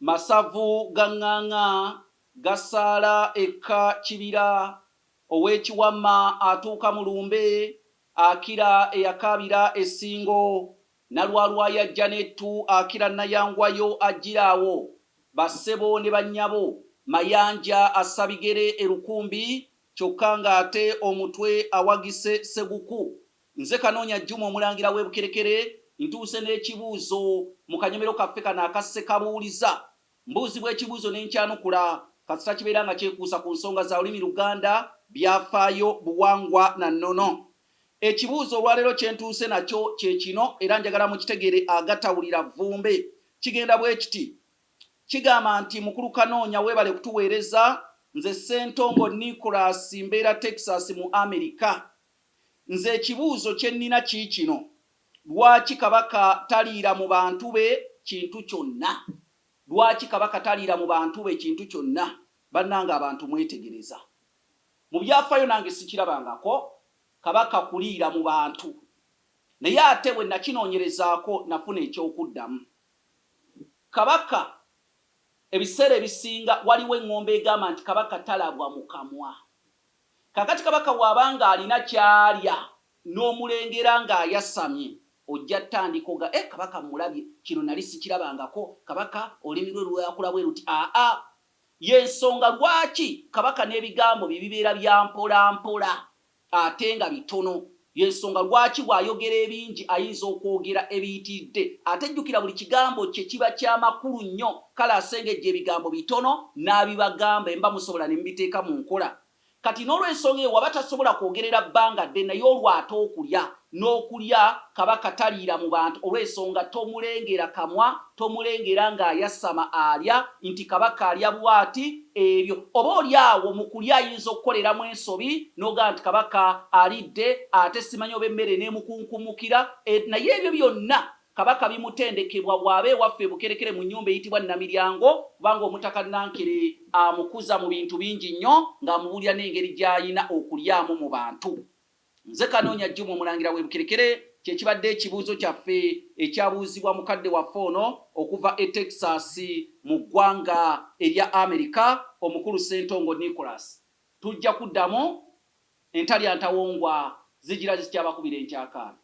masavu gaŋŋaŋa gasaala ekka kibira ow'ekiwamma atuuka mu lumbe akira eyakaabira essingo nalwalwa yajja nettu akira nayangwayo ajjiraawo bassebo ne bannyabo mayanja assabigere erukumbi kyokka ng'ate omutwe awagise seguku. Nze Kanoonya Juma omulangira w'Ebukerekere ntuuse n'ekibuuzo mu kanyomero kaffe kano aka Ssekabuuliza. Mbuuzibwa ekibuuzo ne nkyanukula kasita kibeera nga kyekuusa ku nsonga za lulimi Luganda, byafaayo, buwangwa na nnono. Ekibuuzo olwaleero kye ntuuse nakyo kye kino era njagala mukitegeere agatawulira vvumbe. Kigenda bwe kiti. Kigamba nti mukulu Kanoonya weebale kutuweereza. Nze Ssentongo Nicholas mbeera Texas mu Amerika. Nze ekibuuzo kye nnina kiikino. Lwaki Kabaka taliira mu bantu be kintu kyonna? Lwaki Kabaka taliira mu bantu be kintu kyonna? Bannange abantu mwetegereza. Mu byafaayo nange sikirabangako Kabaka kuliira mu bantu. Naye ate bwe nakinoonyerezaako nafuna ekyokuddamu. Kabaka ebiseera ebisinga waliwo eŋŋombe egamba nti Kabaka talabwa mu kamwa. Kakati Kabaka bw'abanga alina kyalya n'omulengera ng'ayasamye ojja ttandikoga Kabaka mulabye kino nali sikirabangako, Kabaka olulimi lwe lwakula bwe luti. Y'ensonga lwaki Kabaka n'ebigambo bye bibeera bya mpola mpola ate nga bitono. Y'ensonga lwaki bw'ayogera ebingi ayinza okwogera ebiyitiridde ate jjukira buli kigambo kye kiba ky'amakulu nnyo, kale asengejja ebigambo bitono n'abibagamba emba musobola ne mubiteeka mu nkola. Kati n'olw'ensonga eyo waba tasobola kwogerera bbanga dde naye olwate okulya n'okulya Kabaka taliira mu bantu olw'ensonga tomulengera kamwa, tomulengera ng'ayasama alya nti Kabaka alya bwati ebyo. Oba oli awo mu kulya ayinza okukoleramu ensobi n'ogamba nti Kabaka alidde ate simanyi oba emmere n'emukunkumukira, naye ebyo byonna Kabaka bimutendekebwa bw'aba ewaffe Bukerekere mu nnyumba eyitibwa Namiryango, kubanga omutaka Nankere amukuza mu bintu bingi nnyo ng'amubuulira n'engeri gy'ayina okulyamu mu bantu. Nze Kanoonya Juma omulangira w'Ebukerekere kye kibadde ekibuuzo kyaffe ekyabuuzibwa mukadde waffe ono okuva e Texas mu ggwanga erya Amerika, omukulu Ssentongo Nicholas. Tujja kuddamu entalya ntawongwa zigira zikyabakubira enkyakaana.